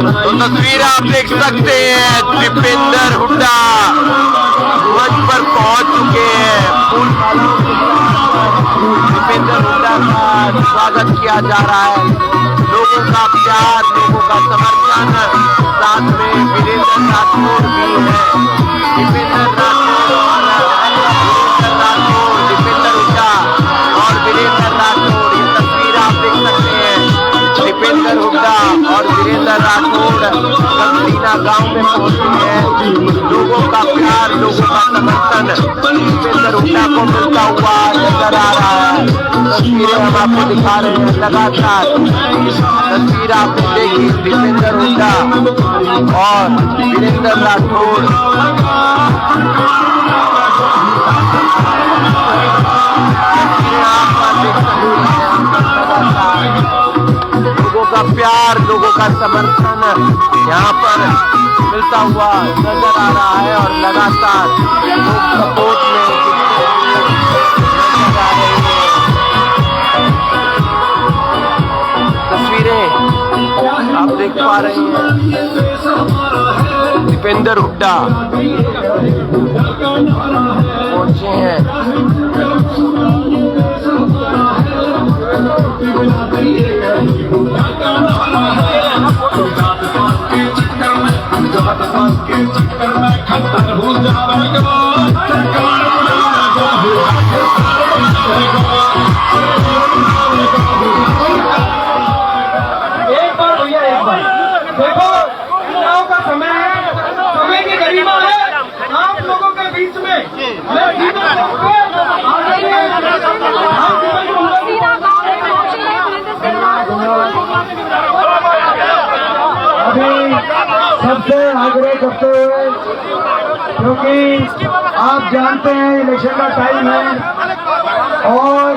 तो तस्वीर आप देख सकते हैं, दीपेंद्र हुड्डा मंच पर पहुंच चुके हैं। फूल मालाओं के साथ दीपेंद्र हुड्डा का स्वागत किया जा रहा है। लोगों का प्यार, लोगों का समर्थन, साथ में वीरेंद्र राठौड़ भी है। दीपेंद्र हुड्डा और वीरेंद्र राठौड़, ये तस्वीर आप देख सकते हैं। दीपेंद्र हुड्डा और वीरेंद्र राठौड़ कंगलीना गांव में पहुंचे हैं। लोगों का प्यार, लोगों का समर्थन दीपेंद्र हुड्डा को मिलता हुआ नजर आ रहा है। तस्वीरें हम आपको दिखा रहे हैं लगातार। तस्वीर आपने देखी, दीपेंद्र हुड्डा और वीरेंद्र राठौड़। लोगों का प्यार, लोगों का समर्थन यहाँ पर मिलता हुआ नजर आ रहा है और लगातार लोग सपोर्ट में नजर आ रहे हैं। तस्वीरें आप देख पा रहे हैं, दीपेंद्र हुड्डा पहुंचे हैं। एक बार भैया, एक बार देखो, चुनाव का समय है, समय की गरिमा है। आप लोगों के बीच में अभी सबसे आग्रह करते हुए, क्योंकि आप जानते हैं इलेक्शन का टाइम है और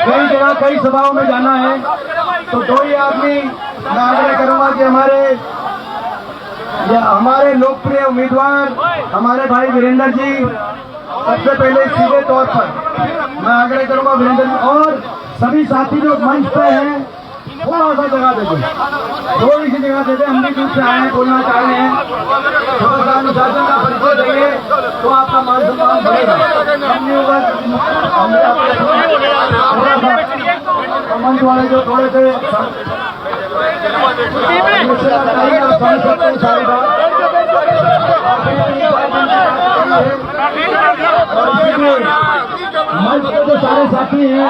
कई जगह कई सभाओं में जाना है, तो दो ही आदमी मैं आग्रह करूंगा कि हमारे लोकप्रिय उम्मीदवार हमारे भाई वीरेंद्र जी, सबसे पहले सीधे तौर पर मैं आग्रह करूंगा वीरेंद्र जी और सभी साथी जो मंच पे हैं, थोड़ा सा जगह दे दें, थोड़ी सी जगह दे दें। हम भी दूर से आए हैं, बोलना चाह रहे हैं, थोड़ा सा अनुशासन का परिचय देंगे तो आपका मान सम्मान बढ़ेगा। मंच वाले जो थोड़े से मंच के जो सारे साथी हैं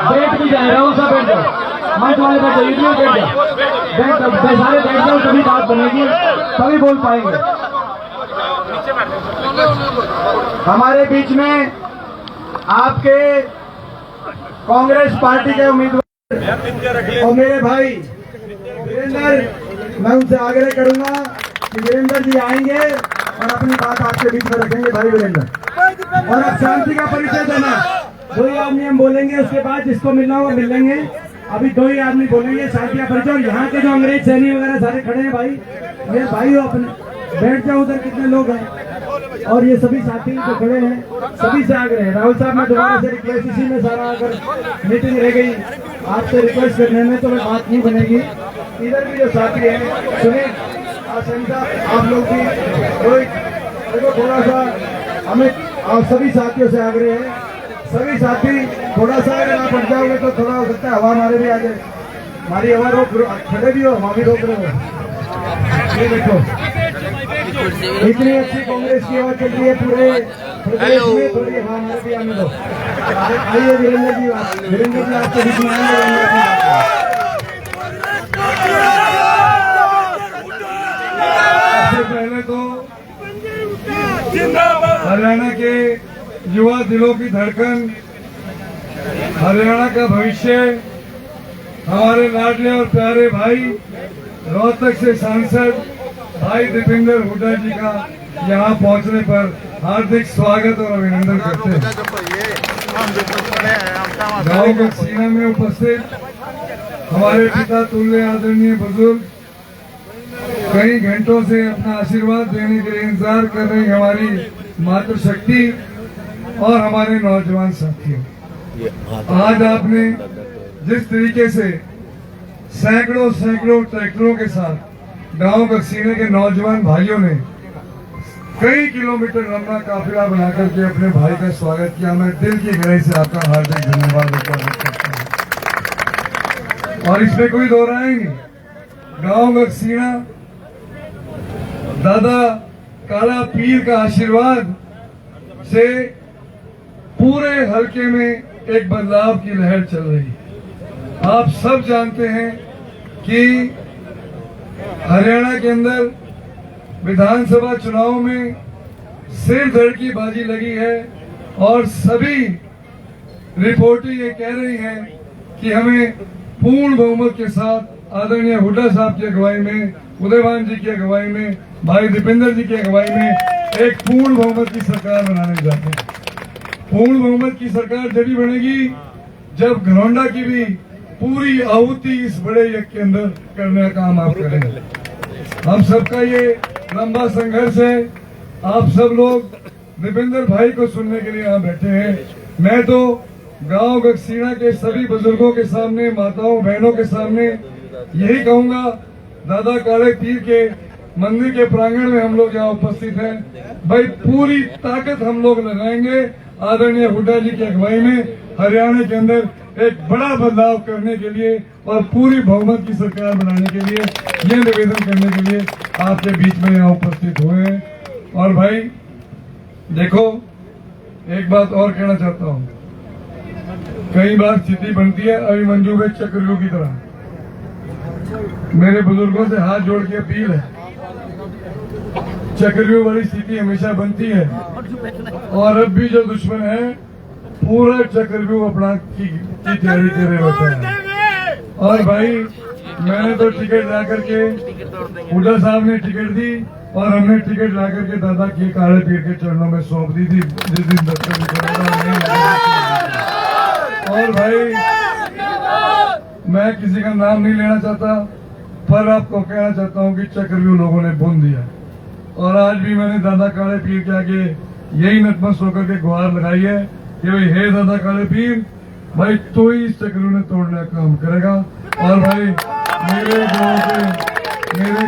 बैठ भी जाए, रहो सा बैठ जाओ, मंच वाले बैठ जाओ, बैठ जाओ, सारे बैठ जाओ, तभी बात बनेगी, तभी बोल पाएंगे। हमारे बीच में आपके कांग्रेस पार्टी के उम्मीदवार और मेरे भाई वीरेंद्र, मैं उनसे आग्रह करूंगा कि वीरेंद्र जी आएंगे और अपनी बात आपके बीच में रखेंगे। भाई वीरेंद्र, और अब शांति का परिचय देना, दो ही आदमी हम बोलेंगे, उसके बाद जिसको मिलना होगा मिल लेंगे। अभी दो ही आदमी बोलेंगे, शांति का परिचय। और यहाँ के जो अंग्रेज सैनिक वगैरह सारे खड़े हैं भाई, मेरे भाई हो अपने, बैठ जाओ उधर, कितने लोग हैं, और ये सभी साथी जो खड़े हैं सभी से आग्रह है। राहुल साहब, मैं दोबारा से रिक्वेस्ट, इसी में सारा अगर मीटिंग रह गई आपसे रिक्वेस्ट करने में तो बात नहीं बनेगी। इधर भी जो साथी हैं, सुनील, आशंका, आप लोग भी, रोहित, देखो थोड़ा सा अमित, और सभी साथियों से आग्रह है, सभी साथी थोड़ा सा अगर आप हट जाओगे तो थोड़ा हो सकता है हवा हमारे भी आ जाए, हमारी हवा रोक, खड़े भी हो, वहाँ भी रोक रहे हो। ये देखो, इतनी अच्छी कांग्रेस की हवा चल रही है पूरे प्रदेश में, थोड़ी हवा हमारे भी आने दो। आइए वीरेंद्र जी, आपके बीच में आएंगे। सबसे पहले तो हरियाणा के युवा दिलों की धड़कन, हरियाणा का भविष्य, हमारे लाडले और प्यारे भाई रोहतक से सांसद भाई दीपेंद्र हुड्डा जी का यहाँ पहुँचने पर हार्दिक स्वागत और अभिनंदन करते हैं। गाँव के सीना में उपस्थित हमारे पिता तुल्य आदरणीय बुजुर्ग, कई घंटों से अपना आशीर्वाद देने के लिए इंतजार कर रही हमारी मातृशक्ति और हमारे नौजवान साथियों, आज आपने जिस तरीके से सैकड़ों सैकड़ों ट्रैक्टरों के साथ गांव कसीने के नौजवान भाइयों ने कई किलोमीटर लंबा काफिला बनाकर के अपने भाई का स्वागत किया। मैं दिल की गहराई से आपका हार्दिक धन्यवाद व्यक्त करता हूं। और इसमें कोई दो राय नहीं। गांव कसीना दादा काला पीर का आशीर्वाद से पूरे हलके में एक बदलाव की लहर चल रही है। आप सब जानते हैं कि हरियाणा के अंदर विधानसभा चुनाव में सिर धड़ की बाजी लगी है और सभी रिपोर्टें ये कह रही हैं कि हमें पूर्ण बहुमत के साथ आदरणीय हुड्डा साहब की अगुवाई में, उदयवान जी की अगुवाई में, भाई दीपेंद्र जी की अगुवाई में एक पूर्ण बहुमत की सरकार बनाने जाते हैं। पूर्ण बहुमत की सरकार जब बनेगी जब घरौंडा की भी पूरी आहुति इस बड़े यज्ञ के अंदर करने का काम आप करेंगे। हम सबका ये लंबा संघर्ष है। आप सब लोग दीपेंद्र भाई को सुनने के लिए यहाँ बैठे हैं। मैं तो गांव कसीना के सभी बुजुर्गों के सामने, माताओं बहनों के सामने यही कहूंगा, दादा काले पीर के मंदिर के प्रांगण में हम लोग यहाँ उपस्थित हैं। भाई पूरी ताकत हम लोग लगाएंगे आदरणीय हुड्डा जी की अगुवाई में हरियाणा के अंदर एक बड़ा बदलाव करने के लिए और पूरी बहुमत की सरकार बनाने के लिए, ये निवेदन करने के लिए आपके बीच में यहाँ उपस्थित हुए हैं। और भाई देखो, एक बात और कहना चाहता हूँ। कई बार स्थिति बनती है अभिमन्यु के चक्रव्यूह की तरह। मेरे बुजुर्गों से हाथ जोड़ के अपील है, चक्रव्यूह वाली स्थिति हमेशा बनती है और अब भी जो दुश्मन है पूरा चक्रव्यूह अपना की तैयारी करे बैठा है। और भाई मैंने तो टिकट ला करके, हुड्डा साहब ने टिकट दी और हमने टिकट ला करके दादा के काले पीर के चरणों में सौंप दी थी जिस दिन दस्तक निकला। और भाई मैं किसी का नाम नहीं लेना चाहता, पर आपको कहना चाहता हूँ कि चक्रव्यूह लोगों ने बुन दिया। और आज भी मैंने दादा काले पीर के आगे यही नतमस्त होकर के गुहार लगाई है कि भाई हे दादा काले पीर, भाई तो ही इस चक्रव्यूह ने तोड़ने का काम करेगा। और भाई मेरे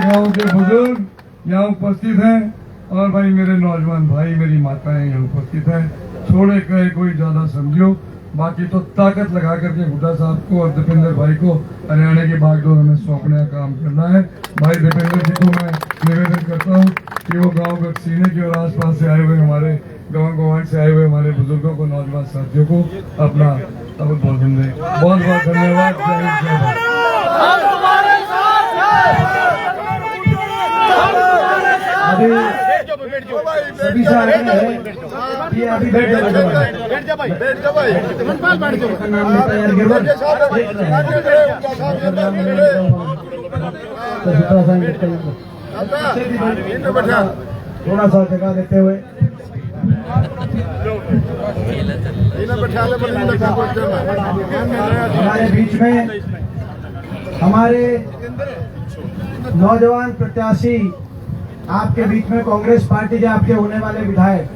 गांव के बुजुर्ग यहाँ उपस्थित हैं और भाई मेरे नौजवान भाई, मेरी माताएं यहाँ उपस्थित हैं। थोड़े कहे कोई ज्यादा समझो, बाकी तो ताकत लगा करके हुड्डा साहब को और दीपेंद्र भाई को हरियाणा की बागडोर हमें सौंपने का काम करना है। भाई दीपेंद्र जी को मैं निवेदन करता हूँ कि वो गांव कसीने के और आसपास से आए हुए हमारे गाँव गवान से आए हुए हमारे बुजुर्गों को, नौजवान साथियों को अपना तब बोल दें। बहुत बहुत धन्यवाद। जय हिंद, जय भारत। अभी सभी से आगे है कि अभी बैठ जाओ भाई, बैठ जाओ भाई। नाम लेता है गिरवर थोड़ा सा जगह देते हुए हमारे बीच में हमारे नौजवान प्रत्याशी, आपके बीच में कांग्रेस पार्टी के आपके होने वाले विधायक,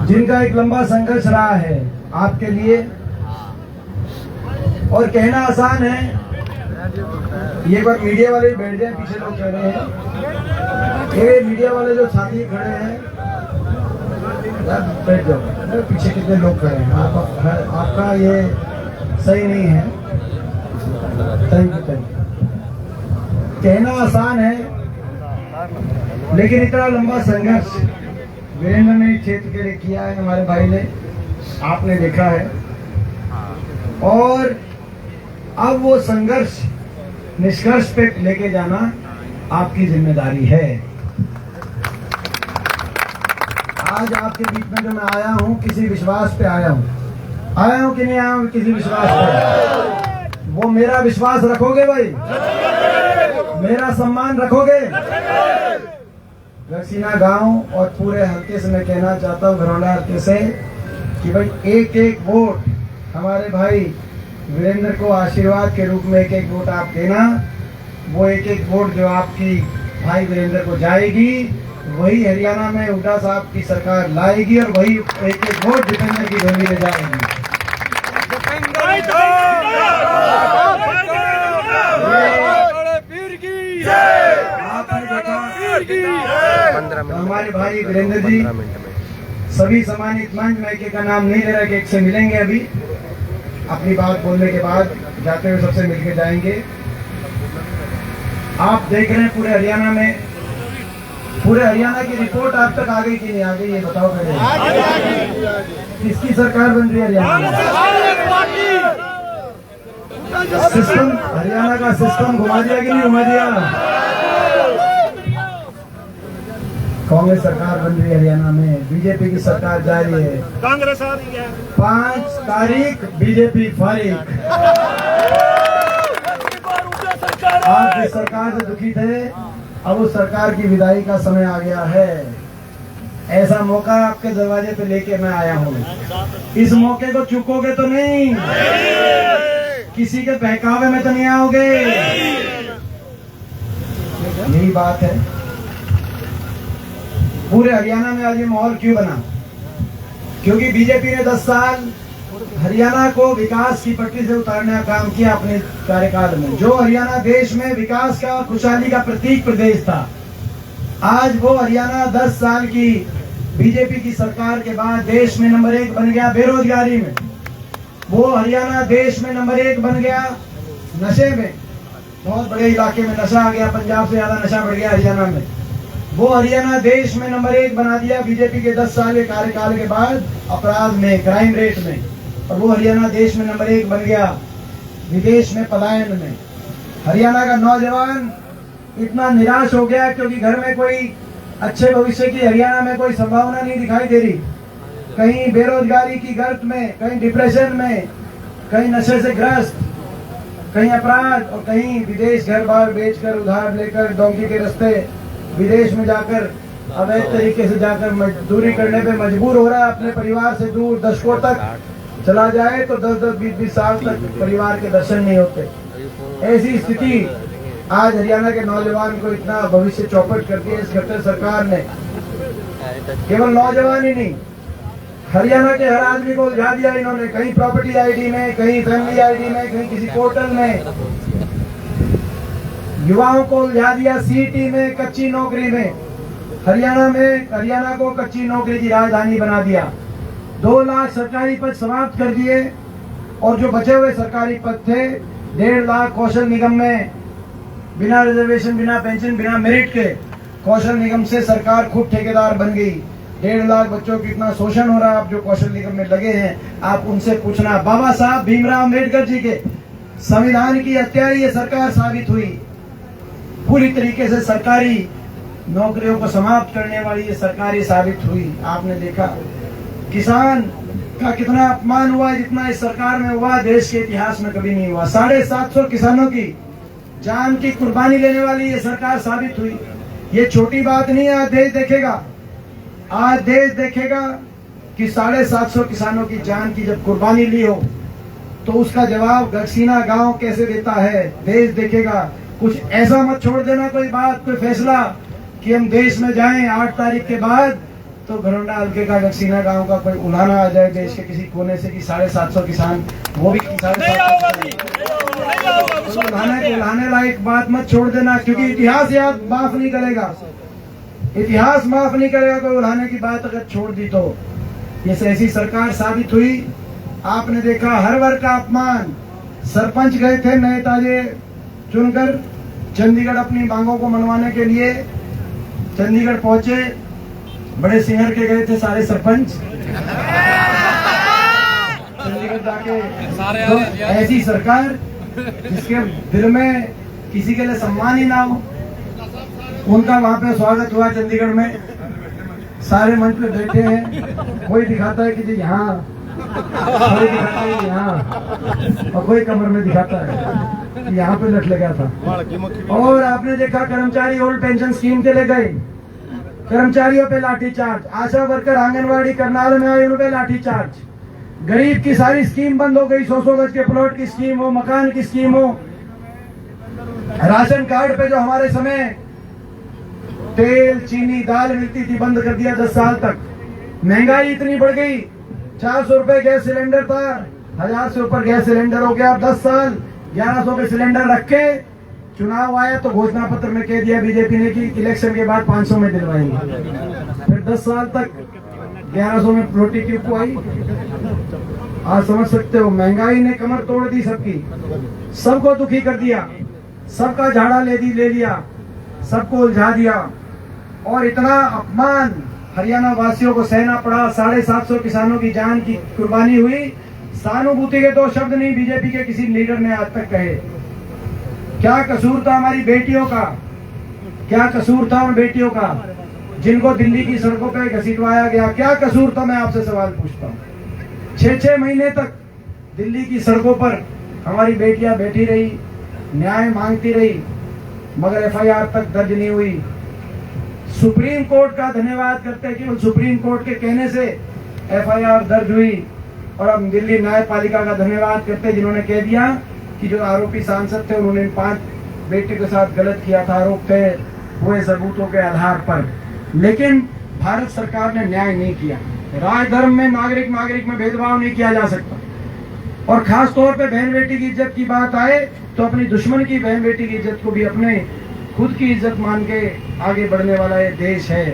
जिनका एक लंबा संघर्ष रहा है आपके लिए। और कहना आसान है, ये बार मीडिया वाले बैठ जाए, पीछे लोग कह रहे हैं, ये मीडिया वाले जो साथी खड़े हैं बैठ जाओ, पीछे कितने लोग खड़े हैं, आपका ये सही नहीं है। Thank you. कहना आसान है लेकिन इतना लंबा संघर्ष वीरेंद्र ने इस क्षेत्र के लिए किया है, हमारे भाई ने, आपने देखा है। और अब वो संघर्ष निष्कर्ष पे लेके जाना आपकी जिम्मेदारी है। आज आपके बीच में जो मैं आया हूँ, किसी विश्वास पे आया हूँ कि नहीं आया हूँ किसी विश्वास पे? वो मेरा विश्वास रखोगे भाई? मेरा सम्मान रखोगे? कसीना गांव और पूरे हल्के से मैं कहना चाहता हूँ, घरौंडा हल्के से, कि भाई एक एक वोट हमारे भाई वीरेंद्र को आशीर्वाद के रूप में एक एक वोट आप देना। वो एक एक वोट जो आपकी भाई वीरेंद्र को जाएगी, वही हरियाणा में हुड्डा साहब की सरकार लाएगी और वही एक एक वोट दीपेंद्र की झोली ले जाएगी। हमारे भाई वीरेंद्र जी सभी सम्मानित मंच में एक का नाम नहीं ले रहा कि एक से मिलेंगे अभी अपनी बात बोलने के बाद जाते हुए सबसे मिलके जाएंगे। आप देख रहे हैं पूरे हरियाणा की रिपोर्ट आप तक आ गई कि नहीं आ गई ये बताओ पहले। किसकी सरकार बन रही है हरियाणा में? सिस्टम हरियाणा का सिस्टम घुमा दिया कि नहीं घुमा दिया? कांग्रेस सरकार बन रही है हरियाणा में, बीजेपी की सरकार जा रही है, कांग्रेस आ रही है। 5 तारीख बीजेपी फारिग। आप जिस सरकार से दुखी थे अब उस सरकार की विदाई का समय आ गया है। ऐसा मौका आपके दरवाजे पे लेके मैं आया हूँ। इस मौके को चूकोगे तो नहीं, किसी के बहकावे में तो नहीं आओगे। यही बात है। पूरे हरियाणा में आज ये माहौल क्यों बना? क्योंकि बीजेपी ने 10 साल हरियाणा को विकास की पटरी से उतारने का काम किया अपने कार्यकाल में। जो हरियाणा देश में विकास का खुशहाली का प्रतीक प्रदेश था, आज वो हरियाणा 10 साल की बीजेपी की सरकार के बाद देश में नंबर 1 बन गया बेरोजगारी में। वो हरियाणा देश में नंबर 1 बन गया नशे में। बहुत बड़े इलाके में नशा आ गया, पंजाब से ज्यादा नशा बढ़ गया हरियाणा में। वो हरियाणा देश में नंबर 1 बना दिया बीजेपी के 10 साल के कार्यकाल के बाद अपराध में, क्राइम रेट में। और वो हरियाणा देश में नंबर 1 बन गया विदेश में पलायन में। हरियाणा का नौजवान इतना निराश हो गया क्योंकि घर में कोई अच्छे भविष्य की हरियाणा में कोई संभावना नहीं दिखाई दे रही। कहीं बेरोजगारी की गर्त में, कहीं डिप्रेशन में, कहीं नशे से ग्रस्त, कहीं अपराध और कहीं विदेश घर बार बेचकर उधार लेकर डोंकी के रास्ते विदेश में जाकर अवैध तरीके से जाकर मजदूरी करने पे मजबूर हो रहा है। अपने परिवार से दूर दशकों तक चला जाए तो 10-10, 20-20 साल तक परिवार के दर्शन नहीं होते। ऐसी स्थिति आज हरियाणा के नौजवान को इतना भविष्य चौपट कर दिया इस खट्टर सरकार ने। केवल नौजवान ही नहीं, हरियाणा के हर आदमी को उलझा दिया इन्होंने। कहीं प्रॉपर्टी आईडी में, कहीं फैमिली आईडी में, कहीं किसी पोर्टल में। युवाओं को उलझा दिया सीटी में, कच्ची नौकरी में। हरियाणा को कच्ची नौकरी की राजधानी बना दिया। 2 लाख सरकारी पद समाप्त कर दिए और जो बचे हुए सरकारी पद थे 1.5 लाख कौशल निगम में बिना रिजर्वेशन, बिना पेंशन, बिना मेरिट के कौशल निगम से सरकार खुद ठेकेदार बन गई। 1.5 लाख बच्चों की इतना शोषण हो रहा है। आप जो कौशल निगम में लगे हैं, आप उनसे पूछना। बाबा साहब भीमराव अम्बेडकर जी के संविधान की हत्या ये सरकार साबित हुई। पूरी तरीके से सरकारी नौकरियों को समाप्त करने वाली ये सरकार ये साबित हुई। आपने देखा किसान का कितना अपमान हुआ, जितना इस सरकार में हुआ देश के इतिहास में कभी नहीं हुआ। 750 किसानों की जान की कुर्बानी लेने वाली ये सरकार साबित हुई। ये छोटी बात नहीं है। आज देश देखेगा कि 750 किसानों की जान की जब कुर्बानी ली हो तो उसका जवाब गढ़सीना गांव कैसे देता है। देश देखेगा। कुछ ऐसा मत छोड़ देना कोई बात, कोई फैसला कि हम देश में जाएं 8 तारीख के बाद तो घरोंडा हल्के का गढ़सीना गांव का कोई उलाना आ जाए देश के किसी कोने से कि 750 किसान, वो भी 750 उलाने लायक बात मत छोड़ देना, क्योंकि इतिहास याद माफ नहीं करेगा। इतिहास माफ नहीं करेगा कोई उलाने की बात अगर छोड़ दी तो। ये ऐसी सरकार साबित हुई। आपने देखा हर वर्ग का अपमान। सरपंच गए थे नए ताजे चुनकर चंडीगढ़ अपनी मांगों को मनवाने के लिए। चंडीगढ़ पहुंचे, बड़े सिंगर के गए थे सारे सरपंच चंडीगढ़ जाके। तो ऐसी सरकार जिसके दिल में किसी के लिए सम्मान ही ना हो, उनका वहां पे स्वागत हुआ चंडीगढ़ में। सारे मंच पे बैठे हैं। कोई दिखाता है कि जी यहाँ, कोई दिखाता है यहाँ, और कोई कमर में दिखाता है यहाँ पे लट लगा था। और आपने देखा कर्मचारी ओल्ड पेंशन स्कीम के लिए गए, कर्मचारियों पे लाठीचार्ज। आशा वर्कर आंगनवाड़ी करनाल में आए, उन पे लाठीचार्ज। गरीब की सारी स्कीम बंद हो गई। 100 गज के प्लॉट की स्कीम हो, मकान की स्कीम हो। राशन कार्ड पे जो हमारे समय तेल, चीनी, दाल मिलती थी, बंद कर दिया 10 साल तक। महंगाई इतनी बढ़ गई। 400 रुपए गैस सिलेंडर था, 1000 से ऊपर गैस सिलेंडर हो गया। 10 साल 1100 के सिलेंडर रख के चुनाव आया तो घोषणा पत्र में कह दिया बीजेपी ने कि इलेक्शन के बाद 500 में दिलवाएंगे। फिर 10 साल तक 1100 में रोटी क्यों आई? आज समझ सकते हो, महंगाई ने कमर तोड़ दी सबकी, सबको दुखी कर दिया, सबका झाड़ा ले लिया, सबको उलझा दिया। और इतना अपमान हरियाणा वासियों को सहना पड़ा। 750 किसानों की जान की कुर्बानी हुई। सहानुभूति के 2 शब्द नहीं बीजेपी के किसी लीडर ने आज तक कहे। क्या कसूर था हमारी बेटियों का? क्या कसूर था उन बेटियों का जिनको दिल्ली की सड़कों पर घसीटवाया गया? क्या कसूर था? मैं आपसे सवाल पूछता हूँ। 6-6 महीने तक दिल्ली की सड़कों पर हमारी बेटियां बैठी रही, न्याय मांगती रही, मगर FIR तक दर्ज नहीं हुई। सुप्रीम कोर्ट का धन्यवाद करते हैं, केवल सुप्रीम कोर्ट के कहने से FIR दर्ज हुई। और हम दिल्ली न्यायपालिका का धन्यवाद करते हैं जिन्होंने कह दिया कि जो आरोपी सांसद थे उन्होंने 5 बेटे के साथ गलत किया था, आरोप थे हुए सबूतों के आधार पर। लेकिन भारत सरकार ने न्याय नहीं किया। राजधर्म में नागरिक में भेदभाव नहीं किया जा सकता। और खास तौर पे बहन बेटी की इज्जत की बात आए तो अपनी दुश्मन की बहन बेटी की इज्जत को भी अपने खुद की इज्जत मान के आगे बढ़ने वाला ये देश है।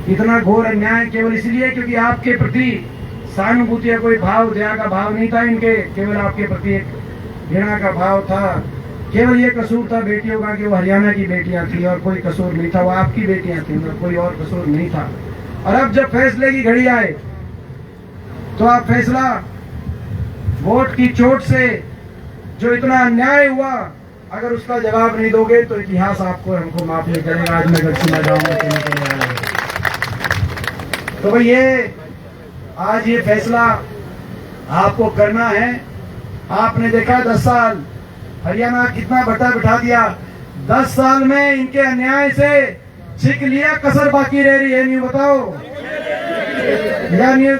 इतना घोर अन्याय केवल इसलिए क्योंकि आपके प्रति सहानुभूति या कोई भाव, दया का भाव नहीं था इनके, केवल आपके प्रति एक घृणा का भाव था। केवल ये कसूर था बेटियों का कि वो हरियाणा की बेटियां थी और कोई कसूर नहीं था, वो आपकी बेटियां थी, कोई और कसूर नहीं था। और अब जब फैसले की घड़ी आए तो आप फैसला वोट की चोट से जो इतना अन्याय हुआ, अगर उसका जवाब नहीं दोगे तो इतिहास आपको हमको माफ नहीं करेगा। आज मैं गढ़चिना गाँव में कहने के लिए आया हूं। तो भाई आज ये फैसला आपको करना है। आपने देखा 10 साल हरियाणा कितना बिठा दिया। 10 साल में इनके अन्याय से छिक लिया, कसर बाकी रह रही है नहीं? बताओ या नहीं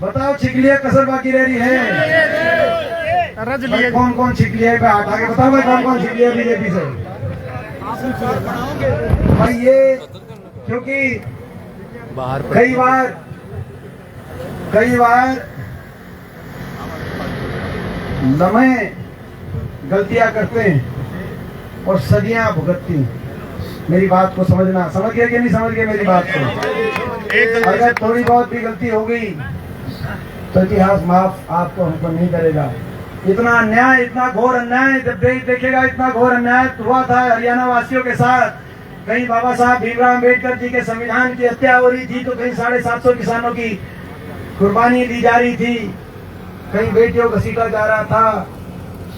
बताओ, छिक लिया कसर बाकी रह रही है? कौन कौन छिक लिया है? हाथ आगे बताओ भाई, कौन कौन छिक लिया बीजेपी से? भाई ये क्योंकि कई बार लम्हे गलतियां करते हैं और सदियां भुगतती। मेरी बात को समझ गया कि नहीं समझ गया मेरी बात को? अगर थोड़ी बहुत भी गलती हो गई तो इतिहास माफ आपको हमको नहीं करेगा। इतना अन्याय, इतना घोर अन्याय जब देश देखेगा, इतना घोर अन्याय हुआ था हरियाणा वासियों के साथ। कहीं बाबा साहब भीमराव अम्बेडकर जी के संविधान की हत्या हो रही थी तो कहीं 750 किसानों की कुर्बानी ली जा रही थी, कहीं बेटियों को घसीटा जा रहा था,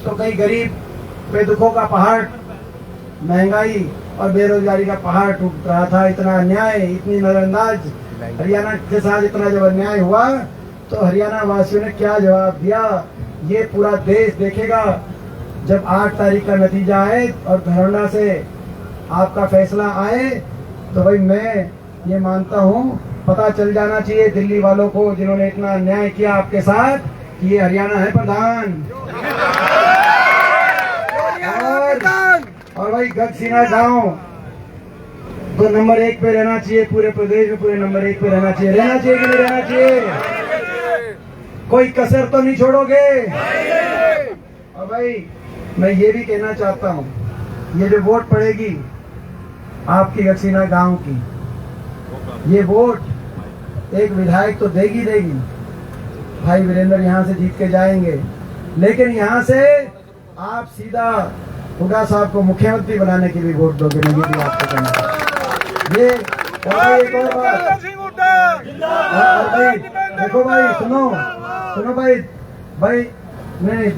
तो कहीं गरीब पे दुखों का पहाड़, महंगाई और बेरोजगारी का पहाड़ टूट रहा था। इतना अन्याय, इतनी नजरअंदाज हरियाणा के साथ इतना जब अन्याय हुआ तो हरियाणा वासियों ने क्या जवाब दिया, ये पूरा देश देखेगा जब 8 तारीख का नतीजा आए और धरना से आपका फैसला आए। तो भाई मैं ये मानता हूँ, पता चल जाना चाहिए दिल्ली वालों को जिन्होंने इतना अन्याय किया आपके साथ कि ये हरियाणा है प्रधान। और भाई गढ़चिना गांव तो नंबर 1 पे रहना चाहिए, पूरे प्रदेश में पूरे नंबर 1 पे रहना चाहिए। रहना चाहिए कि नहीं रहना चाहिए? कोई कसर तो नहीं छोड़ोगे? और भाई मैं ये भी कहना चाहता हूँ, ये जो वोट पड़ेगी आपकी गढ़चिना गांव की, ये वोट एक विधायक तो देगी भाई वीरेंद्र यहाँ से जीत के जाएंगे, लेकिन यहाँ से आप सीधा हुड्डा साहब को मुख्यमंत्री बनाने के लिए वोट दोगे। नहीं, ये भी आपको करना। ये एक और बात, भाई देखो भाई, सुनो भाई नहीं,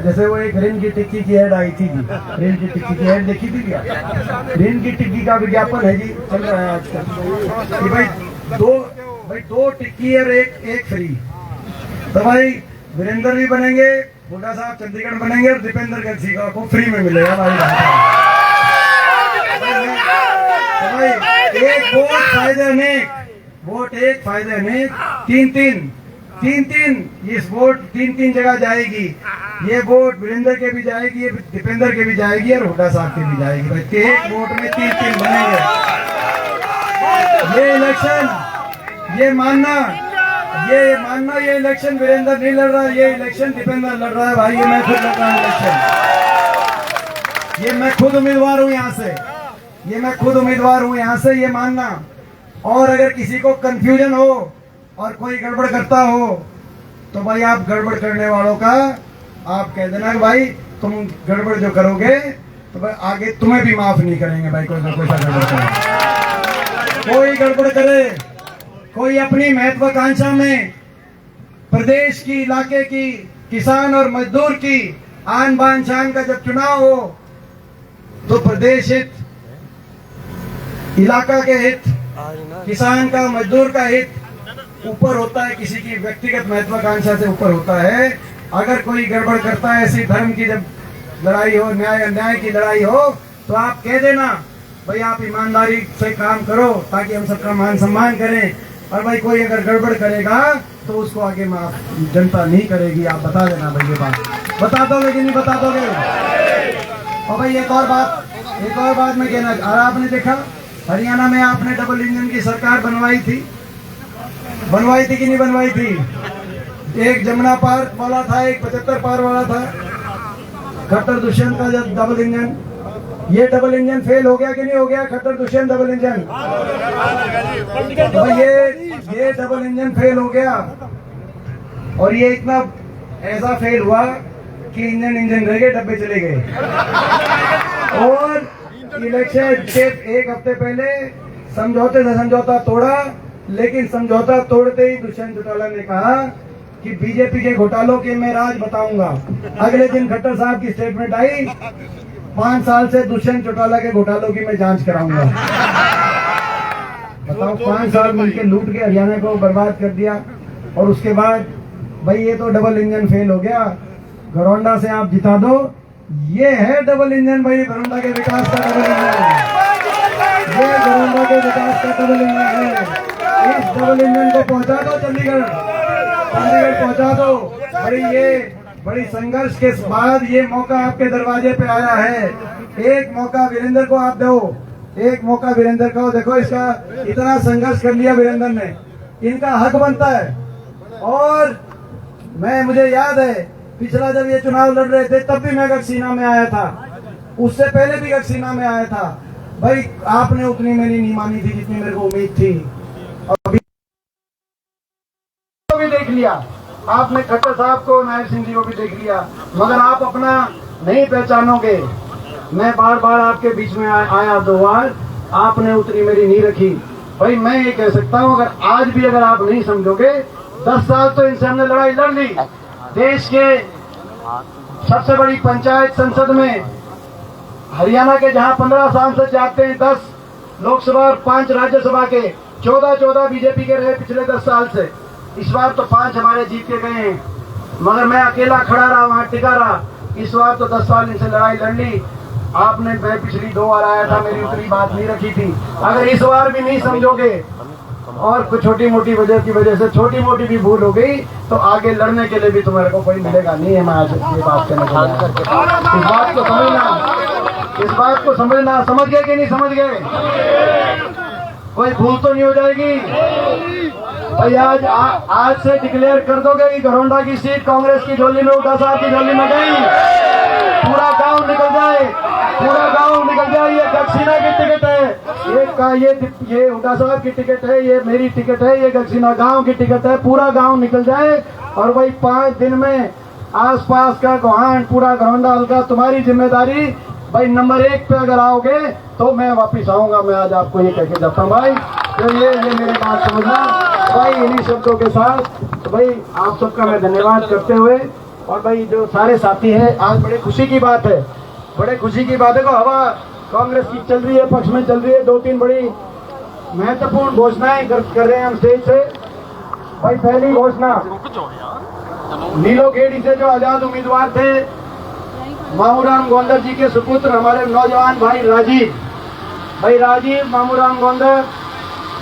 जैसे वो एक रिन की टिक्की की ऐड आई थी जी, रिन की टिक्की की ऐड देखी थी क्या? रिन की टिक्की का विज्ञापन है जी, चल रहा है आजकल कि भाई दो टिक्की और एक फ्री। तो भाई वीरेंद्र भी बनेंगे, हुड्डा साहब चंडीगढ़ बनेंगे और दीपेंद्र गढ़चिना को फ्री में मिलेगा भाई। तो भाई एक वोट फायदे अनेक, वोट एक फायदे अनेक, तीन इस वोट 3 जगह जाएगी। ये वोट वीरेंद्र के भी जाएगी, ये दीपेंद्र के भी जाएगी और हुड्डा साहब के भी जाएगी। भाई एक वोट में 3 बनेंगे। ये इलेक्शन, ये मानना ये इलेक्शन वीरेंद्र नहीं लड़ रहा है, ये इलेक्शन दीपेंद्र लड़ रहा है भाई। ये मैं खुद लड़ रहा हूँ इलेक्शन। ये मैं खुद उम्मीदवार हूँ यहाँ से, ये मैं खुद उम्मीदवार हूँ यहाँ से, ये मानना। और अगर किसी को कंफ्यूजन हो और कोई गड़बड़ करता हो तो भाई आप गड़बड़ करने वालों का आप कह देना कि भाई तुम गड़बड़ जो करोगे तो भाई आगे तुम्हें भी माफ नहीं करेंगे भाई, कोई ना कोई गड़बड़ करे, कोई गड़बड़ करे, कोई अपनी महत्वाकांक्षा में प्रदेश की, इलाके की, किसान और मजदूर की आन बान शान का जब चुनाव हो तो प्रदेश हित, इलाका के हित, किसान का, मजदूर का हित ऊपर होता है, किसी की व्यक्तिगत महत्वाकांक्षा से ऊपर होता है। अगर कोई गड़बड़ करता है, ऐसी धर्म की जब लड़ाई हो, न्याय की लड़ाई हो, तो आप कह देना भाई आप ईमानदारी से काम करो ताकि हम सबका मान सम्मान करें। और भाई कोई अगर गड़बड़ करेगा तो उसको आगे माफ जनता नहीं करेगी, आप बता देना भाई, ये बात बता दोगे कि नहीं बता दोगे? और भाई एक और बात मैं कहना, और आपने देखा हरियाणा में आपने डबल इंजन की सरकार बनवाई थी कि नहीं बनवाई थी? एक जमुना पार वाला था, एक 75 पार वाला था, खट्टर दुष्यंत का जब डबल इंजन, ये डबल इंजन फेल हो गया कि नहीं हो गया? खट्टर दुष्यंत डबल इंजन, तो ये डबल इंजन फेल हो गया। और ये इतना ऐसा फेल हुआ कि इंजन रह गए, डब्बे चले गए। और इलेक्शन के एक हफ्ते पहले समझौते से समझौता तोड़ा, लेकिन समझौता तोड़ते ही दुष्यंत चौटाला ने कहा कि बीजेपी के घोटालों के मैं राज बताऊंगा। अगले दिन खट्टर साहब की स्टेटमेंट आई, 5 साल से दुष्यंत चौटाला के घोटालों की मैं जांच कराऊंगा। बताओ, 5 साल मिलकर लूट के हरियाणा को बर्बाद कर दिया। और उसके बाद भाई ये तो डबल इंजन फेल हो गया, घरौंडा से आप जिता दो, ये है डबल इंजन भाई, घरौंडा के विकास का डबल इंजन, ये घरौंडा के विकास का डबल इंजन है। इस डबल इंजन को पहुंचा दो चंडीगढ़ पहुंचा दो। बड़ी संघर्ष के बाद ये मौका आपके दरवाजे पे आया है। एक मौका वीरेंद्र को आप दो, एक मौका वीरेंद्र को। देखो इसका इतना संघर्ष कर लिया वीरेंद्र ने, इनका हक बनता है। और मुझे याद है पिछला जब ये चुनाव लड़ रहे थे तब भी मैं गढ़सीना में आया था, उससे पहले भी गढ़सीना में आया था। भाई आपने उतनी मेरी नहीं मानी थी जितनी मेरे को उम्मीद थी। अभी भी देख लिया आपने, खट्टर साहब को, नायब सिंह जी को भी देख लिया, मगर आप अपना नहीं पहचानोगे। मैं बार बार आपके बीच में आया 2 बार, आपने उतनी मेरी नहीं रखी। भाई मैं ये कह सकता हूँ, अगर आज भी अगर आप नहीं समझोगे, 10 साल तो इनसे हमने लड़ाई लड़ ली। देश के सबसे बड़ी पंचायत संसद में हरियाणा के जहां 15 सांसद जाते हैं, 10 लोकसभा और 5 राज्यसभा के, 14 बीजेपी के रहे पिछले 10 साल से। इस बार तो 5 हमारे जीत के गए हैं, मगर मैं अकेला खड़ा रहा, वहां टिका रहा। इस बार तो 10 साल इनसे लड़ाई लड़ ली आपने। मैं पिछली 2 बार आया था, मेरी उतनी बात नहीं रखी थी। अगर इस बार भी नहीं समझोगे और कुछ छोटी मोटी वजह की वजह से छोटी मोटी भी भूल हो गई, तो आगे लड़ने के लिए भी तुम्हारे को कोई मिलेगा नहीं है। मैं आज ये बात कहना चाहता हूं, इस बात को समझना। समझ गए कि नहीं समझ गए? कोई भूल तो नहीं हो जाएगी भाई? आज से डिक्लेयर कर दोगे कि घरौंडा की सीट कांग्रेस की झोली में, हुड्डा साहब की झोली में गई, पूरा गांव निकल जाए, पूरा गांव निकल जाए। ये गढ़सीना की टिकट है, ये हुड्डा साहब की टिकट है, ये मेरी टिकट है, ये गढ़सीना गांव की टिकट है। पूरा गांव निकल जाए और भाई 5 दिन में आसपास का गोहान, पूरा घरौंडा हल्का तुम्हारी जिम्मेदारी। भाई नंबर 1 पे अगर आओगे तो मैं वापिस आऊंगा। मैं आज आपको ये कह के जाता हूँ भाई, तो ये मेरी बात समझना भाई। इन्हीं शब्दों के साथ तो भाई आप सबका मैं धन्यवाद करते हुए, और भाई जो सारे साथी हैं, आज बड़े खुशी की बात है, बड़े खुशी की बात है को हवा कांग्रेस की चल रही है, पक्ष में चल रही है। 2-3 बड़ी महत्वपूर्ण घोषणाएं कर रहे हैं हम स्टेज से। भाई पहली घोषणा, नीलो खेड़ी से जो आजाद उम्मीदवार थे मामूराम गोंदर जी के सुपुत्र हमारे नौजवान भाई राजीव मामूराम गोंदर,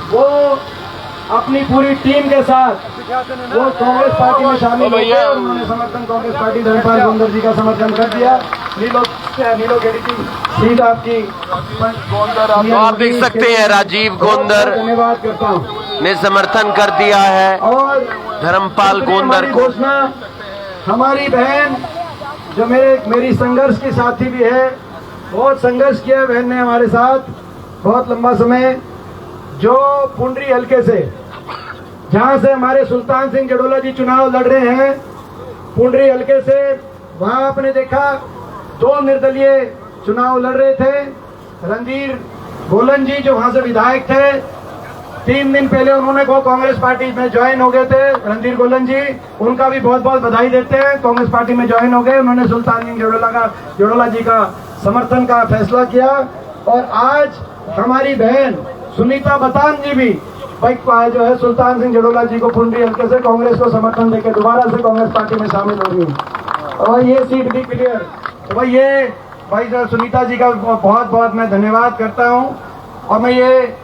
वो अपनी पूरी टीम के साथ वो कांग्रेस पार्टी में शामिल हो गए और उन्होंने समर्थन कांग्रेस पार्टी धर्मपाल गोंदर जी का समर्थन कर दिया। नीलो खेड़ी की सीट आपकी आप देख सकते हैं, राजीव गोंदर धन्यवाद करता हूँ ने समर्थन कर दिया है और धर्मपाल गोंदर को। हमारी बहन जो मेरी संघर्ष की साथी भी है, बहुत संघर्ष किया है बहन ने हमारे साथ बहुत लंबा समय। जो पुंडरी हल्के से, जहां से हमारे सुल्तान सिंह जड़ोला जी चुनाव लड़ रहे हैं, पुंडरी हल्के से, वहां आपने देखा 2 निर्दलीय चुनाव लड़ रहे थे। रणधीर गोलन जी जो वहां से विधायक थे, 3 दिन पहले उन्होंने कांग्रेस पार्टी में ज्वाइन हो गए थे। रणधीर गोलन जी, उनका भी बहुत बहुत बधाई देते हैं, कांग्रेस पार्टी में ज्वाइन हो गए। उन्होंने सुल्तान सिंह जड़ोला जी का समर्थन का फैसला किया। और आज हमारी बहन सुनीता बतान जी भी भाई जो है सुल्तान सिंह जड़ोला जी को पुंडरी हल्के से कांग्रेस को समर्थन देकर दोबारा से कांग्रेस पार्टी में शामिल हो रही है। और ये सीट भी क्लियर। तो भाई ये भाई सुनीता जी का बहुत बहुत मैं धन्यवाद करता हूँ। और मैं ये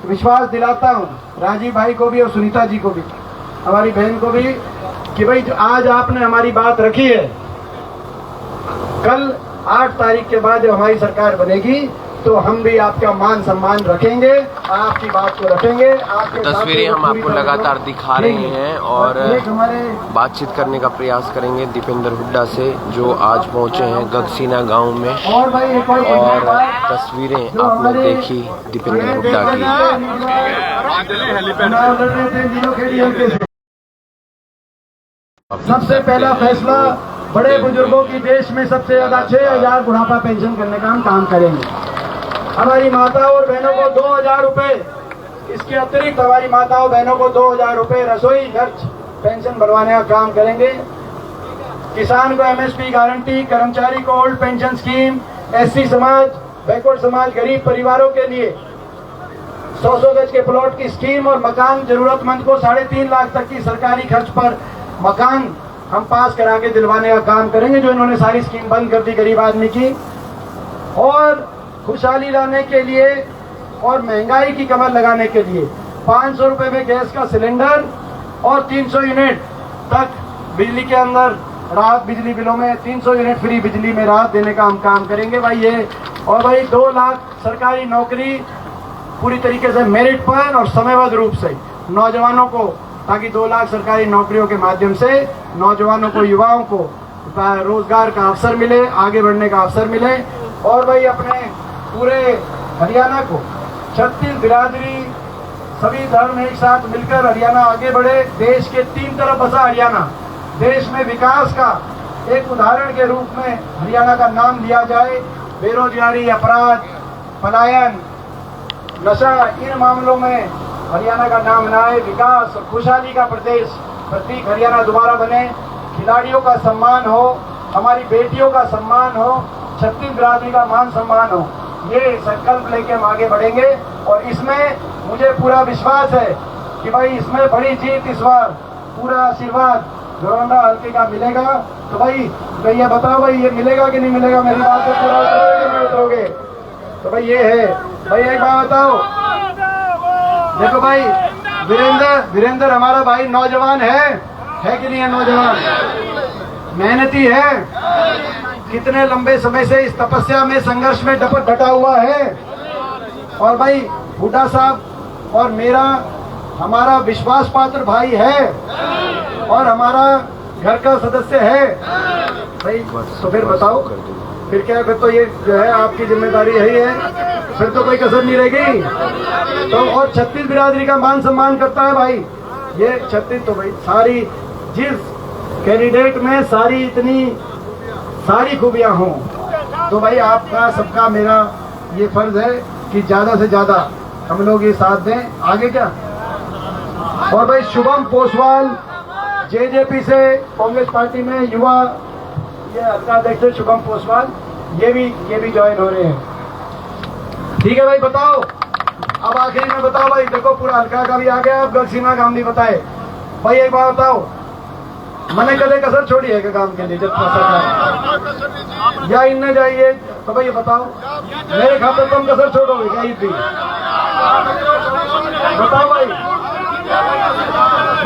विश्वास दिलाता हूँ राजीव भाई को भी और सुनीता जी को भी, हमारी बहन को भी, कि भाई जो आज आपने हमारी बात रखी है, कल 8 तारीख के बाद जब हमारी सरकार बनेगी तो हम भी आपका मान सम्मान रखेंगे, आपकी बात को रखेंगे। आपके तस्वीरें हम आपको लगातार दिखा रहे हैं और बातचीत करने का प्रयास करेंगे दीपेंद्र हुड्डा से, जो आज पहुंचे हैं गगसीना गांव में। और भाई एक और तस्वीरें आपने देखी दीपेंद्र हुड्डा की। सबसे पहला फैसला बड़े बुजुर्गों की देश में सबसे ज्यादा 6,000 बुढ़ापा पेंशन करने का हम काम करेंगे। हमारी माताओं और बहनों को 2,000 रुपए, इसके अतिरिक्त हमारी माताओं बहनों को 2,000 रुपए रसोई खर्च पेंशन बढ़वाने का काम करेंगे। किसान को MSP गारंटी, कर्मचारी को ओल्ड पेंशन स्कीम, SC समाज, बैकवर्ड समाज, गरीब परिवारों के लिए 100 गज के प्लॉट की स्कीम और मकान, जरूरतमंद को 3.5 लाख तक की सरकारी खर्च पर मकान हम पास करा के दिलवाने का काम करेंगे, जो इन्होंने सारी स्कीम बंद कर दी गरीब आदमी की। और खुशहाली लाने के लिए और महंगाई की कमर लगाने के लिए 500 रुपए में गैस का सिलेंडर और 300 यूनिट तक बिजली के अंदर राहत, बिजली बिलों में 300 यूनिट फ्री बिजली में राहत देने का हम काम करेंगे भाई ये। और भाई 2 लाख सरकारी नौकरी पूरी तरीके से मेरिट पर और समयबद्ध रूप से नौजवानों को, ताकि 2 लाख सरकारी नौकरियों के माध्यम से नौजवानों को, युवाओं को रोजगार का अवसर मिले, आगे बढ़ने का अवसर मिले। और भाई अपने पूरे हरियाणा को 36 बिरादरी, सभी धर्म एक साथ मिलकर हरियाणा आगे बढ़े। देश के 3 तरफ बसा हरियाणा, देश में विकास का एक उदाहरण के रूप में हरियाणा का नाम लिया जाए। बेरोजगारी, अपराध, पलायन, नशा, इन मामलों में हरियाणा का नाम न आए। विकास और खुशहाली का प्रतीक हरियाणा दोबारा बने। खिलाड़ियों का सम्मान हो, हमारी बेटियों का सम्मान हो, 36 बिरादरी का मान सम्मान हो। ये संकल्प लेके हम आगे बढ़ेंगे। और इसमें मुझे पूरा विश्वास है कि भाई इसमें बड़ी जीत इस बार, पूरा आशीर्वाद घोरंडा हल्के का मिलेगा। तो भाई ये बताओ भाई, ये मिलेगा कि नहीं मिलेगा? मेरी बात को पूरा उतरोगे कि नहीं उतरोगे? तो भाई ये है। भाई एक बात बताओ, देखो भाई वीरेंद्र हमारा भाई नौजवान है कि नहीं है? नौजवान मेहनती है, कितने लंबे समय से इस तपस्या में, संघर्ष में डटा हुआ है। और भाई हुड्डा साहब और हमारा विश्वास पात्र भाई है और हमारा घर का सदस्य है भाई। तो फिर बताओ, फिर क्या? फिर तो ये जो है आपकी जिम्मेदारी यही है, फिर तो कोई कसर नहीं रहेगी। तो और 36 बिरादरी का मान सम्मान करता है भाई ये 36। तो भाई सारी, जिस कैंडिडेट में इतनी सारी खूबियां हों, तो भाई आपका सबका मेरा ये फर्ज है कि ज्यादा से ज्यादा हम लोग ये साथ दें। आगे क्या? और भाई शुभम पोसवाल JJP से कांग्रेस पार्टी में युवा, ये हल्का अध्यक्ष शुभम पोसवाल, ये भी ज्वाइन हो रहे हैं। ठीक है भाई, बताओ अब आखिरी में बताओ भाई। देखो पूरा हल्का का भी आ गया, अब गगसीना काम नहीं बताए भाई। एक बात बताओ, मैंने कदे कसर छोड़ी है काम के लिए? जब या इनने जाइए तो भाई ये बताओ, मेरे खाते तुम कसर छोड़ोगे क्या? ईद भी बताओ भाई,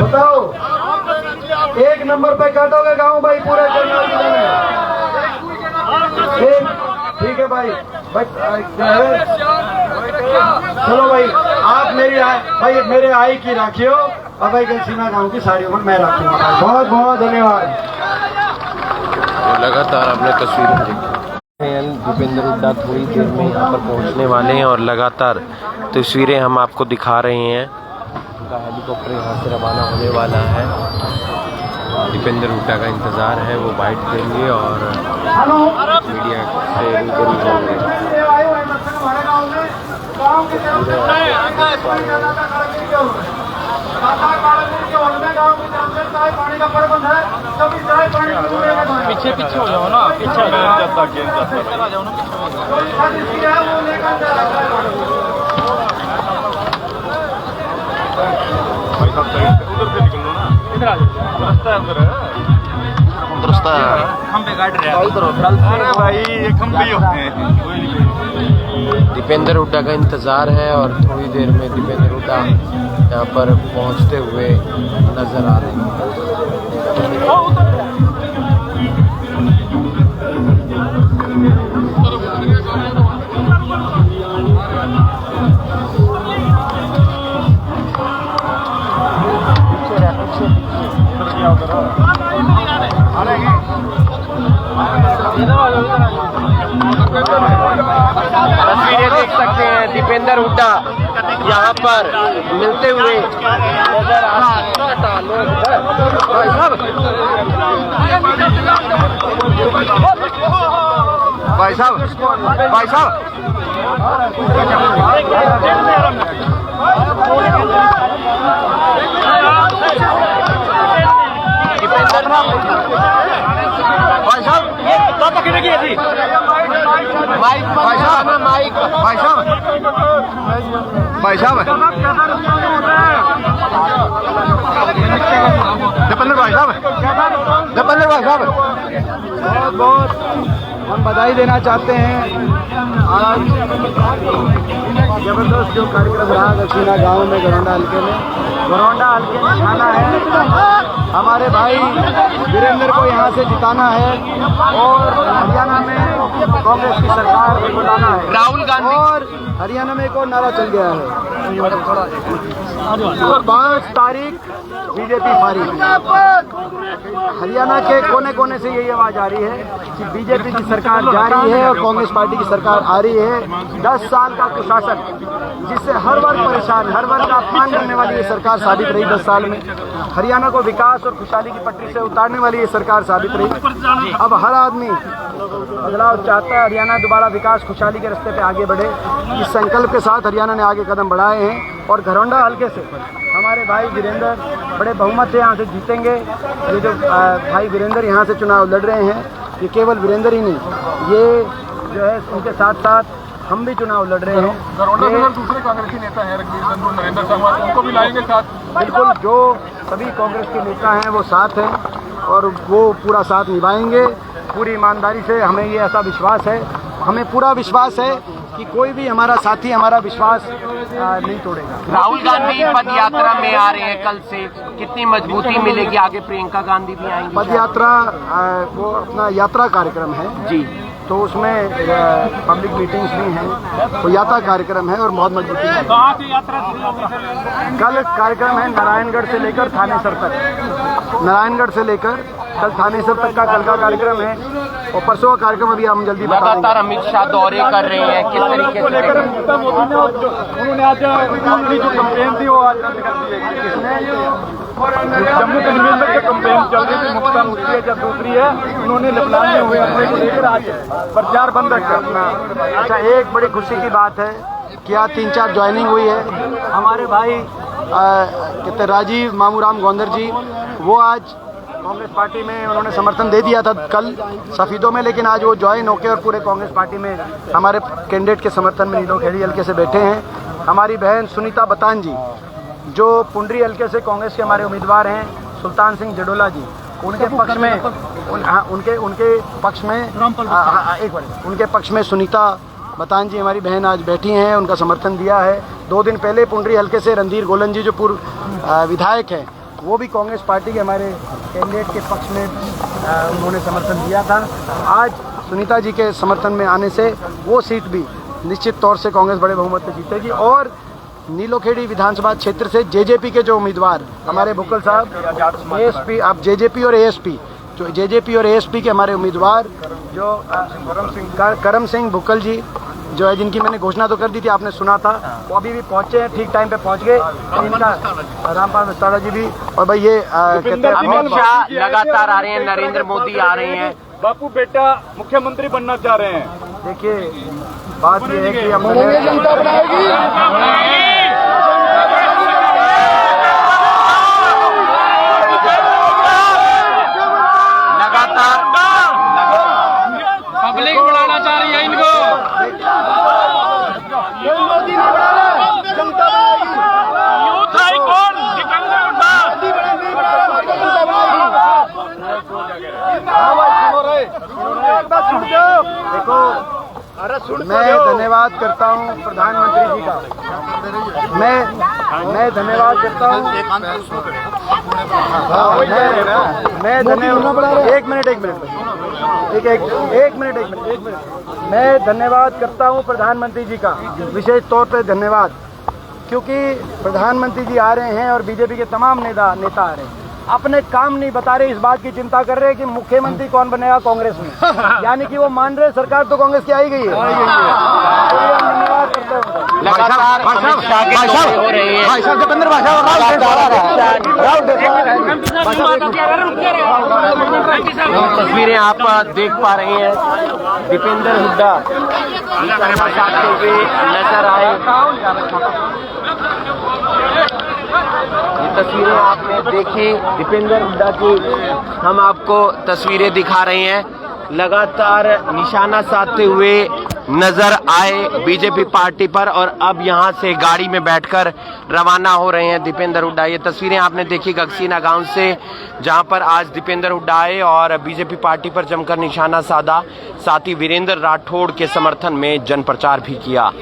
बताओ। 1 नंबर पे काटोगे गांव भाई पूरे करनाल जिले में। ठीक है भाई, चलो भाई, आप मेरे आई की राखियो, अब भाई गगसीना गांव की सारी उम्र मैं रखूंगा। बहुत बहुत धन्यवाद। लगातार आपने तस्वीरें देखी। दीपेंद्र हुड्डा थोड़ी देर में यहाँ पर पहुँचने वाले हैं और लगातार तस्वीरें हम आपको दिखा रहे हैं। उनका हेलीकॉप्टर यहाँ से रवाना होने वाला है। दीपेंद्र हुड्डा का इंतज़ार है, वो बाइट देंगे और मीडिया से रूबरू होंगे। पीछे पीछे हो जाओ ना, पीछे उधर से निकल लो ना, इधर आ जाओ, रास्ता है खंबे काट रहे हैं। अरे भाई ये खंबे होते हैं। दीपेंद्र हुड्डा का इंतज़ार है और थोड़ी देर में दीपेंद्र हुड्डा यहाँ पर पहुँचते हुए नजर आ रहे हैं। तस्वीरें देख सकते हैं, दीपेंद्र हुड्डा यहाँ पर मिलते हुए नजर आ भाई साहब भाई साहब बहुत बहुत हम बधाई देना चाहते हैं। आज जबरदस्त जो कार्यक्रम रहा दक्षिणा गांव में घरौंडा हल्के में जाना है। हमारे भाई वीरेंद्र को यहाँ से जिताना है और हरियाणा में कांग्रेस की सरकार को बनाना है। राहुल गांधी और हरियाणा में एक और नारा चल गया है, 5 तारीख बीजेपी फारी। हरियाणा के कोने कोने से यही आवाज आ रही है कि बीजेपी की सरकार जा रही है और कांग्रेस पार्टी की सरकार आ रही है। 10 साल का कुशासन जिससे हर वर्ग परेशान, हर वर्ग का अपमान करने वाली ये सरकार साबित रही। 10 साल में हरियाणा को विकास और खुशहाली की पटरी से उतारने वाली ये सरकार साबित रही। अब हर आदमी बदलाव चाहता है, हरियाणा दोबारा विकास खुशहाली के रास्ते पे आगे बढ़े। इस संकल्प के साथ हरियाणा ने आगे कदम बढ़ाए हैं और घरौंडा हल्के से हमारे भाई वीरेंद्र बड़े बहुमत से यहाँ से जीतेंगे। ये जो भाई वीरेंद्र यहाँ से चुनाव लड़ रहे हैं, ये केवल वीरेंद्र ही नहीं, ये जो है उनके साथ साथ हम भी चुनाव लड़ रहे हैं। घरौंडा में दूसरे कांग्रेसी नेता हैं, रघुवीर संधू, नरेंद्र शर्मा, उनको भी लाएंगे साथ। बिल्कुल, जो सभी कांग्रेस के नेता हैं वो साथ हैं और वो पूरा साथ निभाएंगे पूरी ईमानदारी से। हमें ये ऐसा विश्वास है, हमें पूरा विश्वास है कि कोई भी हमारा साथी हमारा विश्वास नहीं तोड़ेगा। राहुल गांधी पद यात्रा में आ रहे हैं, कल से कितनी मजबूती मिलेगी? आगे प्रियंका गांधी भी आएंगी। पद यात्रा वो अपना यात्रा कार्यक्रम है जी, तो उसमें पब्लिक मीटिंग्स भी हैं, तो यात्रा कार्यक्रम है और बहुत मजबूती है। कहाँ से यात्रा शुरू होगी सर? कल कार्यक्रम है नारायणगढ़ से लेकर थानेसर तक, नारायणगढ़ से लेकर कल थानेसर तक का कल का कार्यक्रम है और परसों का कार्यक्रम अभी हम जल्दी बता देंगे। लगातार अमित शाह दौरे कर रहे हैं, किस तरीके से लेकर उन्होंने आज अपनी जो कंपेन थी वो आज रद्द कर दी है। जम्मू कश्मीर में जो कंपेन चल रही थी मुफ्ता मुफ्ती है जब दूसरी है, उन्होंने लखनऊ में हुए अपने को लेकर आज प्रचार बंद रखा अपना। अच्छा, एक बड़ी खुशी की बात है कि आज 3-4 ज्वाइनिंग हुई है। हमारे भाई कहते राजीव मामूराम गौंदर जी, वो आज कांग्रेस पार्टी में उन्होंने समर्थन दे दिया था कल सफीदों में, लेकिन आज वो ज्वाइन होकर और पूरे कांग्रेस पार्टी में हमारे कैंडिडेट के समर्थन में नीलोखेड़ी हल्के से बैठे हैं। हमारी बहन सुनीता बतान जी जो पुंडरी हल्के से कांग्रेस के हमारे उम्मीदवार हैं, सुल्तान सिंह जडोला जी, उनके पक्ष में उनके पक्ष में सुनीता बतान जी हमारी बहन आज बैठी हैं, उनका समर्थन दिया है। 2 दिन पहले पुंडरी हल्के से रणधीर गोलन जी जो पूर्व विधायक हैं, वो भी कांग्रेस पार्टी के हमारे कैंडिडेट के पक्ष में उन्होंने समर्थन दिया था। आज सुनीता जी के समर्थन में आने से वो सीट भी निश्चित तौर से कांग्रेस बड़े बहुमत से जीतेगी। और नीलोखेड़ी विधानसभा क्षेत्र से जेजेपी के जो उम्मीदवार हमारे बुक्कल साहब, एएसपी, अब जेजेपी और एएसपी जो जेजेपी और एएसपी के हमारे उम्मीदवार जो करम सिंह बुक्कल जी जो है, जिनकी मैंने घोषणा तो कर दी थी, आपने सुना था, वो अभी भी पहुंचे हैं, ठीक टाइम पे पहुंच गए। इनका रामपाल मस्ताड़ा जी भी, और भाई ये कहते हैं अमित शाह लगातार आ रहे हैं, नरेंद्र मोदी आ रहे हैं। बापू बेटा मुख्यमंत्री बनना चाह रहे हैं। देखिए बात ये है कि हम पब्लिक बढ़ाना चाह रही है इनको। देखो, मैं धन्यवाद करता हूँ प्रधानमंत्री जी का। मैं धन्यवाद करता हूँ। मैं धन्यवाद एक मिनट मैं धन्यवाद करता हूँ प्रधानमंत्री जी का, विशेष तौर पे धन्यवाद, क्योंकि प्रधानमंत्री जी आ रहे हैं और बीजेपी के तमाम नेता आ रहे हैं। अपने काम नहीं बता रहे, इस बात की चिंता कर रहे हैं कि मुख्यमंत्री कौन बनेगा कांग्रेस में। यानी कि वो मान रहे सरकार तो कांग्रेस की आई गई है। धन्यवाद करते हैं। लगातार अमित शाह के दौरे हो रहे हैं। तस्वीरें आप देख पा रहे हैं, दीपेंद्र हुड्डा निशाना साधते हुए नजर आए। ये तस्वीरें आपने देखी दीपेंद्र हुड्डा की, हम आपको तस्वीरें दिखा रहे हैं। लगातार निशाना साधते हुए नजर आए बीजेपी पार्टी पर, और अब यहां से गाड़ी में बैठकर रवाना हो रहे हैं दीपेंद्र हुड्डा। ये तस्वीरें आपने देखी गगसीना गांव से, जहां पर आज दीपेंद्र हुड्डा आए और बीजेपी पार्टी पर जमकर निशाना साधा। साथ ही वीरेंद्र राठौड़ के समर्थन में जन प्रचार भी किया।